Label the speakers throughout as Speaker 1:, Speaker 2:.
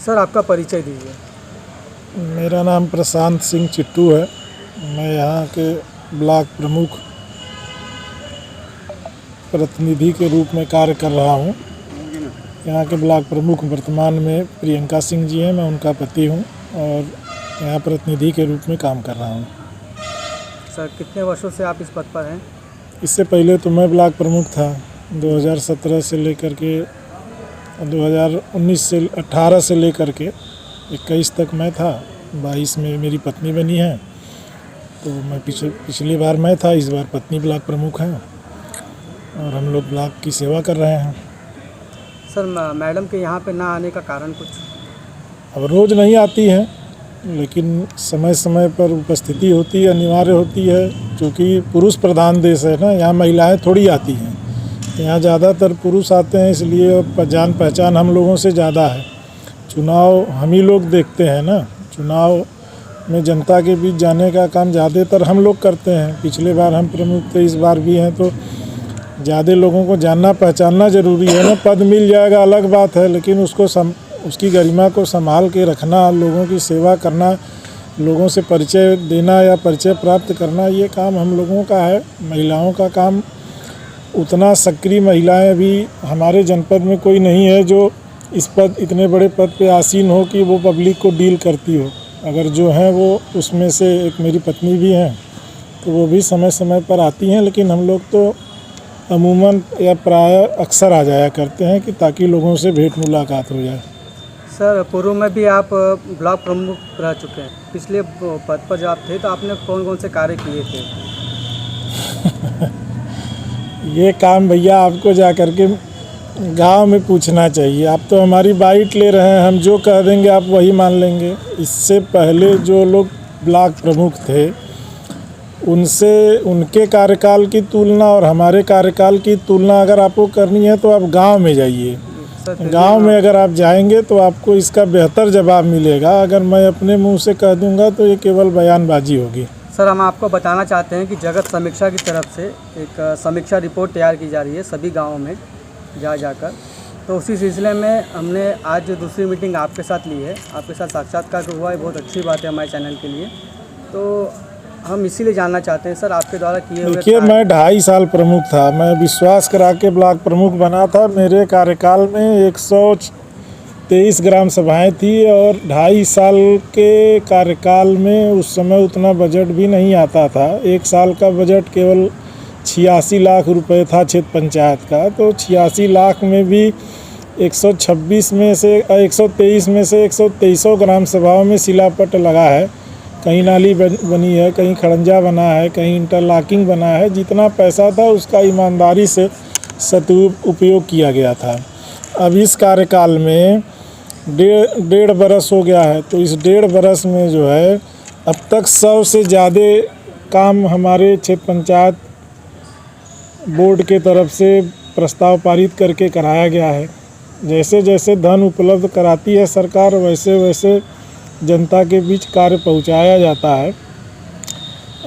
Speaker 1: Sir आपका परिचय दीजिए।
Speaker 2: मेरा नाम प्रशांत सिंह चिट्टू है। मैं यहाँ के ब्लॉक प्रमुख प्रतिनिधि के रूप में कार्य कर रहा हूँ। यहाँ के ब्लॉक प्रमुख वर्तमान में प्रियंका सिंह जी हैं, मैं उनका पति हूँ और यहाँ प्रतिनिधि के रूप में काम कर रहा हूँ।
Speaker 1: सर कितने वर्षों से आप इस पद पर हैं?
Speaker 2: इससे पहले तो मैं ब्लॉक प्रमुख था। 2017 से लेकर के 2019 से 18 से लेकर के 21 तक मैं था। 22 में मेरी पत्नी बनी है, तो मैं पिछली बार मैं था, इस बार पत्नी ब्लॉक प्रमुख हैं और हम लोग ब्लॉक की सेवा कर रहे हैं।
Speaker 1: सर मैडम के यहाँ पे ना आने का कारण कुछ?
Speaker 2: अब रोज़ नहीं आती हैं, लेकिन समय समय पर उपस्थिति होती है, अनिवार्य होती है। क्योंकि पुरुष प्रधान देश है ना, यहाँ महिलाएं थोड़ी आती हैं। यहाँ ज़्यादातर पुरुष आते हैं, इसलिए जान पहचान हम लोगों से ज़्यादा है। चुनाव हम ही लोग देखते हैं ना, चुनाव में जनता के बीच जाने का काम ज़्यादातर हम लोग करते हैं। पिछले बार हम प्रमुख थे, इस बार भी हैं, तो ज़्यादा लोगों को जानना पहचानना ज़रूरी है ना। पद मिल जाएगा अलग बात है, लेकिन उसकी गरिमा को संभाल के रखना, लोगों की सेवा करना, लोगों से परिचय देना या परिचय प्राप्त करना, ये काम हम लोगों का है। महिलाओं का काम उतना सक्रिय महिलाएं अभी हमारे जनपद में कोई नहीं है जो इतने बड़े पद पे आसीन हो कि वो पब्लिक को डील करती हो। अगर जो हैं वो उसमें से एक मेरी पत्नी भी हैं, तो वो भी समय समय पर आती हैं, लेकिन हम लोग तो अमूमन या प्राय अक्सर आ जाया करते हैं कि ताकि लोगों से भेंट मुलाकात हो जाए।
Speaker 1: सर पूर्व में भी आप ब्लॉक प्रमुख रह चुके हैं। पिछले पद पर जब आप थे तो आपने कौन कौन से कार्य किए थे?
Speaker 2: ये काम भैया आपको जा कर के गांव में पूछना चाहिए। आप तो हमारी बाइट ले रहे हैं, हम जो कह देंगे आप वही मान लेंगे। इससे पहले जो लोग ब्लॉक प्रमुख थे, उनके कार्यकाल की तुलना और हमारे कार्यकाल की तुलना अगर आपको करनी है तो आप गांव में जाइए। गांव में अगर आप जाएंगे तो आपको इसका बेहतर जवाब मिलेगा। अगर मैं अपने मुंह से कह दूंगा तो ये केवल बयानबाजी होगी।
Speaker 1: सर हम आपको बताना चाहते हैं कि जगत समीक्षा की तरफ से एक समीक्षा रिपोर्ट तैयार की जा रही है सभी गाँवों में जाकर। तो उसी सिलसिले में हमने आज जो दूसरी मीटिंग आपके साथ ली है, आपके साथ साक्षात्कार हुआ है, बहुत अच्छी बात है हमारे चैनल के लिए। तो हम इसीलिए जानना चाहते हैं सर आपके द्वारा किए हुए।
Speaker 2: देखिए, मैं 2.5 साल प्रमुख था। मैं विश्वास करा के ब्लॉक प्रमुख बना था। मेरे कार्यकाल में 123 ग्राम सभाएं थी और 2.5 साल के कार्यकाल में उस समय उतना बजट भी नहीं आता था। 1 साल का बजट केवल 86 लाख रुपए था क्षेत्र पंचायत का। तो 86 लाख में भी 123 में से 123 ग्राम सभाओं में शिलापट लगा है। कहीं नाली बनी है, कहीं खड़ंजा बना है, कहीं इंटरलॉकिंग बना है। जितना पैसा था उसका ईमानदारी से सदुपयोग किया गया था। अब इस कार्यकाल में डेढ़ बरस हो गया है, तो इस 1.5 बरस में जो है अब तक 100 से ज़्यादा काम हमारे क्षेत्र पंचायत बोर्ड के तरफ से प्रस्ताव पारित करके कराया गया है। जैसे जैसे धन उपलब्ध कराती है सरकार, वैसे वैसे जनता के बीच कार्य पहुंचाया जाता है।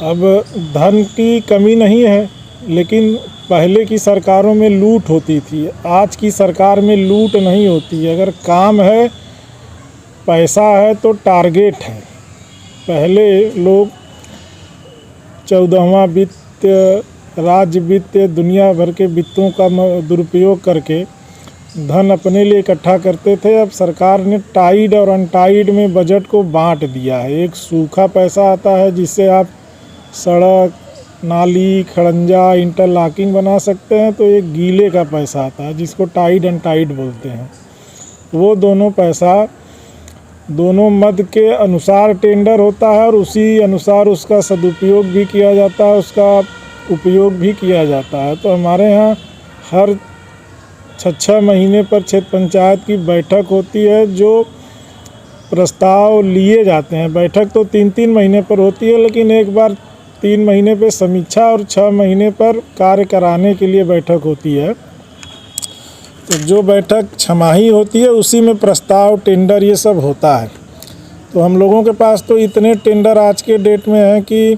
Speaker 2: अब धन की कमी नहीं है, लेकिन पहले की सरकारों में लूट होती थी। आज की सरकार में लूट नहीं होती है। अगर काम है, पैसा है तो टारगेट है। पहले लोग 14वां वित्त, राज्य वित्त, दुनिया भर के वित्तों का दुरुपयोग करके धन अपने लिए इकट्ठा करते थे। अब सरकार ने टाइड और अनटाइड में बजट को बांट दिया है। एक सूखा पैसा आता है जिससे आप सड़क, नाली, खड़ंजा, इंटरलॉकिंग बना सकते हैं, तो एक गीले का पैसा आता है जिसको टाइड अनटाइड बोलते हैं। वो दोनों पैसा दोनों मद के अनुसार टेंडर होता है और उसी अनुसार उसका सदुपयोग भी किया जाता है, उसका उपयोग भी किया जाता है। तो हमारे यहाँ हर 6 महीने पर क्षेत्र पंचायत की बैठक होती है, जो प्रस्ताव लिए जाते हैं। बैठक तो 3-3 महीने पर होती है, लेकिन एक बार 3 महीने पे समीक्षा और 6 महीने पर कार्य कराने के लिए बैठक होती है। तो जो बैठक छमाही होती है उसी में प्रस्ताव, टेंडर ये सब होता है। तो हम लोगों के पास तो इतने टेंडर आज के डेट में हैं कि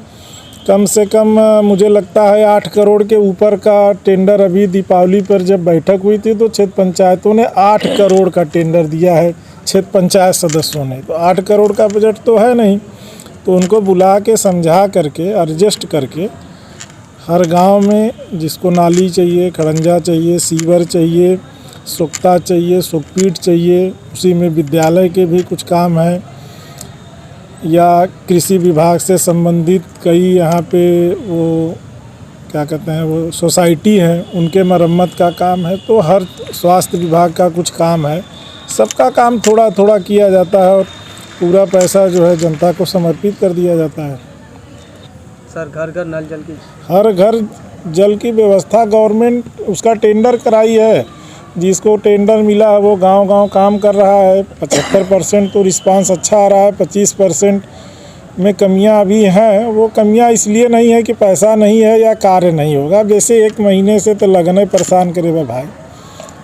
Speaker 2: कम से कम मुझे लगता है 8 करोड़ के ऊपर का टेंडर। अभी दीपावली पर जब बैठक हुई थी तो क्षेत्र पंचायतों ने 8 करोड़ का टेंडर दिया है क्षेत्र पंचायत सदस्यों ने। तो 8 करोड़ का बजट तो है नहीं, तो उनको बुला के समझा करके एडजस्ट करके हर गांव में जिसको नाली चाहिए, खड़ंजा चाहिए, सीवर चाहिए, सुक्ता चाहिए, सुखपीठ चाहिए, उसी में विद्यालय के भी कुछ काम है, या कृषि विभाग से संबंधित कई यहाँ पे वो क्या कहते हैं वो सोसाइटी हैं, उनके मरम्मत का काम है। तो हर स्वास्थ्य विभाग का कुछ काम है, सबका काम थोड़ा थोड़ा किया जाता है और पूरा पैसा जो है जनता को समर्पित कर दिया जाता है।
Speaker 1: सर घर घर नल जल की
Speaker 2: हर घर जल की व्यवस्था गवर्नमेंट उसका टेंडर कराई है, जिसको टेंडर मिला है वो गांव-गांव काम कर रहा है। 75% तो रिस्पांस अच्छा आ रहा है, 25% में कमियां अभी हैं। वो कमियां इसलिए नहीं है कि पैसा नहीं है या कार्य नहीं होगा। वैसे 1 महीने से तो लगन ही परेशान करे भाई।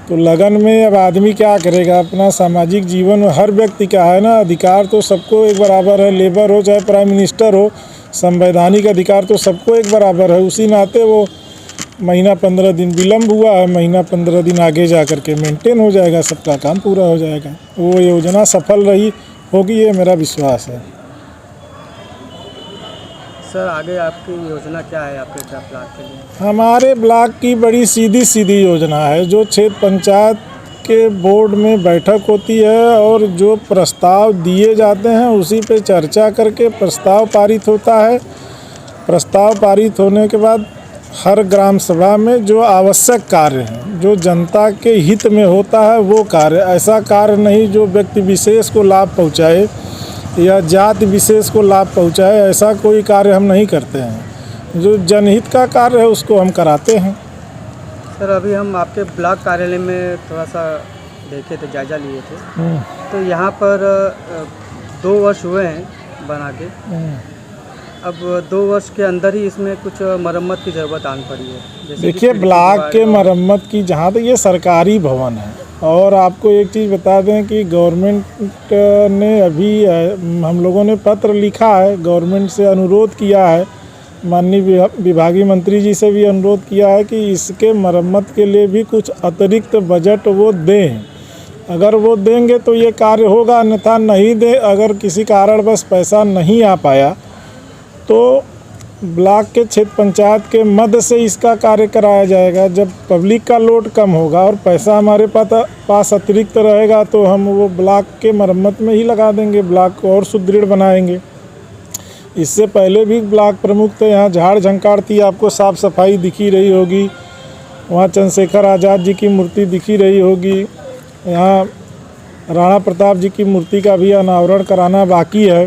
Speaker 2: तो लगन में अब आदमी क्या करेगा, अपना सामाजिक जीवन हर व्यक्ति का है ना, अधिकार तो सबको एक बराबर है, लेबर हो चाहे प्राइम मिनिस्टर हो, संवैधानिक अधिकार तो सबको एक बराबर है। उसी नाते वो महीना 15 दिन विलम्ब हुआ है, महीना 15 दिन आगे जा कर के मेंटेन हो जाएगा, सबका काम पूरा हो जाएगा। वो योजना सफल रही होगी, ये मेरा विश्वास है।
Speaker 1: सर आगे आपकी योजना क्या है आपके ब्लॉक के लिए?
Speaker 2: हमारे ब्लॉक की बड़ी सीधी योजना है, जो क्षेत्र पंचायत के बोर्ड में बैठक होती है और जो प्रस्ताव दिए जाते हैं उसी पे चर्चा करके प्रस्ताव पारित होता है। प्रस्ताव पारित होने के बाद हर ग्राम सभा में जो आवश्यक कार्य हैं, जो जनता के हित में होता है वो कार्य, ऐसा कार्य नहीं जो व्यक्ति विशेष को लाभ पहुंचाए या जाति विशेष को लाभ पहुंचाए, ऐसा कोई कार्य हम नहीं करते हैं। जो जनहित का कार्य है उसको हम कराते हैं।
Speaker 1: सर अभी हम आपके ब्लॉक कार्यालय में थोड़ा सा देखे थे, जायज़ा लिए थे, तो यहाँ पर 2 वर्ष हुए हैं बना के। अब 2 वर्ष के अंदर ही इसमें कुछ मरम्मत की ज़रूरत आन पड़ी है।
Speaker 2: देखिए ब्लॉक के मरम्मत की जहाँ तक ये सरकारी भवन है, और आपको एक चीज़ बता दें कि गवर्नमेंट ने अभी हम लोगों ने पत्र लिखा है, गवर्नमेंट से अनुरोध किया है, माननीय विभागीय मंत्री जी से भी अनुरोध किया है कि इसके मरम्मत के लिए भी कुछ अतिरिक्त बजट वो दें। अगर वो देंगे तो ये कार्य होगा, अन्यथा नहीं दे, अगर किसी कारणवश पैसा नहीं आ पाया तो ब्लॉक के क्षेत्र पंचायत के मद से इसका कार्य कराया जाएगा। जब पब्लिक का लोड कम होगा और पैसा हमारे पास अतिरिक्त रहेगा तो हम वो ब्लॉक के मरम्मत में ही लगा देंगे, ब्लॉक को और सुदृढ़ बनाएंगे। इससे पहले भी ब्लॉक प्रमुख थे, यहाँ झाड़ झंकार थी, आपको साफ़ सफाई दिखी रही होगी। वहाँ चंद्रशेखर आज़ाद जी की मूर्ति दिखी रही होगी। यहाँ राणा प्रताप जी की मूर्ति का भी अनावरण कराना बाकी है।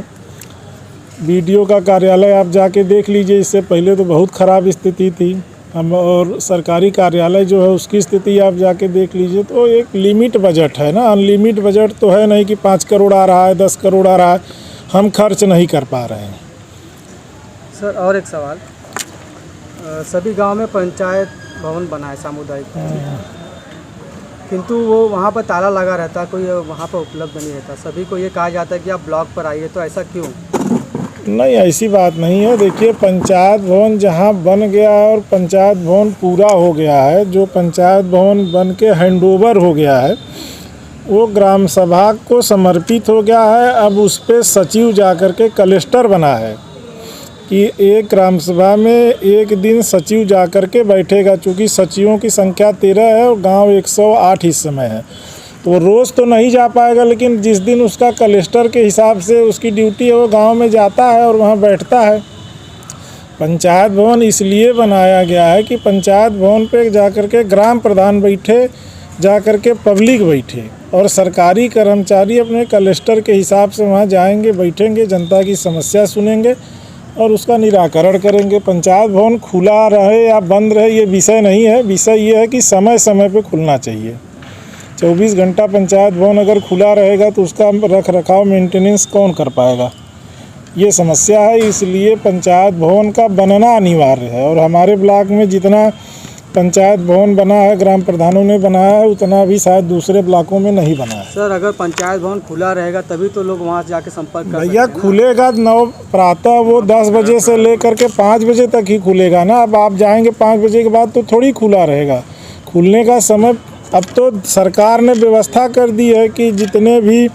Speaker 2: बीडीओ का कार्यालय आप जाके देख लीजिए, इससे पहले तो बहुत ख़राब स्थिति थी। हम और सरकारी कार्यालय जो है उसकी स्थिति आप जाके देख लीजिए। तो एक लिमिट बजट है ना, अनलिमिट बजट तो है नहीं कि 5 करोड़ आ रहा है, 10 करोड़ आ रहा है, हम खर्च नहीं कर पा रहे हैं।
Speaker 1: सर और एक सवाल, सभी गांव में पंचायत भवन बना है सामुदायिक, किंतु वो वहाँ पर ताला लगा रहता है, कोई वहाँ पर उपलब्ध नहीं रहता। सभी को ये कहा जाता है कि आप ब्लॉक पर आइए, तो ऐसा क्यों?
Speaker 2: नहीं, ऐसी बात नहीं है। देखिए पंचायत भवन जहाँ बन गया है और पंचायत भवन पूरा हो गया है, जो पंचायत भवन बन के हैंडओवर हो गया है वो ग्राम सभा को समर्पित हो गया है। अब उस पर सचिव जा कर के कलेक्टर बना है कि एक ग्राम सभा में एक दिन सचिव जा कर के बैठेगा। चूँकि सचिवों की संख्या 13 है और गांव 108 इस समय है, तो रोज़ तो नहीं जा पाएगा, लेकिन जिस दिन उसका कलेक्टर के हिसाब से उसकी ड्यूटी है वो गांव में जाता है और वहां बैठता है। पंचायत भवन इसलिए बनाया गया है कि पंचायत भवन पे जा कर के ग्राम प्रधान बैठे, जा कर के पब्लिक बैठे, और सरकारी कर्मचारी अपने कलेक्टर के हिसाब से वहां जाएंगे, बैठेंगे, जनता की समस्या सुनेंगे और उसका निराकरण करेंगे। पंचायत भवन खुला रहे या बंद रहे ये विषय नहीं है। विषय ये है कि समय समय पे खुलना चाहिए। 24 घंटा पंचायत भवन अगर खुला रहेगा तो उसका रख रखाव मेंटेनेंस कौन कर पाएगा, ये समस्या है। इसलिए पंचायत भवन का बनना अनिवार्य है, और हमारे ब्लॉक में जितना पंचायत भवन बना है, ग्राम प्रधानों ने बनाया है, उतना भी शायद दूसरे ब्लॉकों में नहीं बना है।
Speaker 1: सर अगर पंचायत भवन खुला रहेगा तभी तो लोग वहाँ जाके संपर्क कर सकते हैं।
Speaker 2: भैया खुलेगा 9 प्रातः, वो 10 बजे से लेकर के 5 बजे तक ही खुलेगा ना। अब आप जाएंगे 5 बजे के बाद तो थोड़ी खुला रहेगा। खुलने का समय अब तो सरकार ने व्यवस्था कर दी है कि जितने भी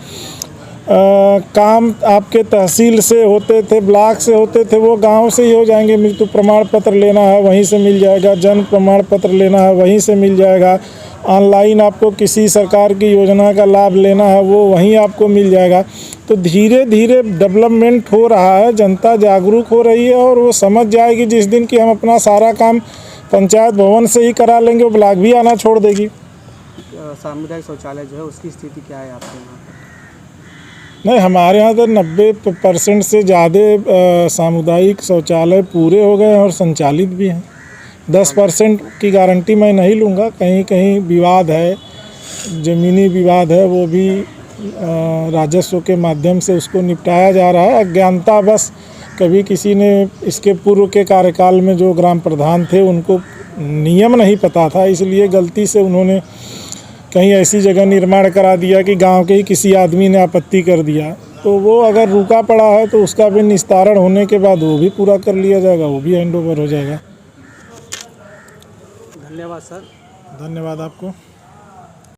Speaker 2: काम आपके तहसील से होते थे, ब्लॉक से होते थे, वो गांव से ही हो जाएंगे। मृत्यु प्रमाण पत्र लेना है वहीं से मिल जाएगा, जन्म प्रमाण पत्र लेना है वहीं से मिल जाएगा, ऑनलाइन आपको किसी सरकार की योजना का लाभ लेना है वो वहीं आपको मिल जाएगा। तो धीरे धीरे डेवलपमेंट हो रहा है, जनता जागरूक हो रही है और वो समझ जाएगी जिस दिन कि हम अपना सारा काम पंचायत भवन से ही करा लेंगे, वो ब्लॉक भी आना छोड़ देगी।
Speaker 1: सामुदायिक शौचालय जो है उसकी स्थिति क्या है आपके यहाँ पर?
Speaker 2: नहीं, हमारे यहाँ तो 90% से ज़्यादा सामुदायिक शौचालय पूरे हो गए हैं और संचालित भी हैं। 10% की गारंटी मैं नहीं लूँगा, कहीं कहीं विवाद है, ज़मीनी विवाद है, वो भी राजस्व के माध्यम से उसको निपटाया जा रहा है। अज्ञानता बस कभी किसी ने इसके पूर्व के कार्यकाल में जो ग्राम प्रधान थे उनको नियम नहीं पता था, इसलिए गलती से उन्होंने कहीं ऐसी जगह निर्माण करा दिया कि गांव के ही किसी आदमी ने आपत्ति कर दिया। तो वो अगर रुका पड़ा है तो उसका भी निस्तारण होने के बाद वो भी पूरा कर लिया जाएगा, वो भी हैंड ओवर हो जाएगा।
Speaker 1: धन्यवाद सर।
Speaker 2: धन्यवाद आपको।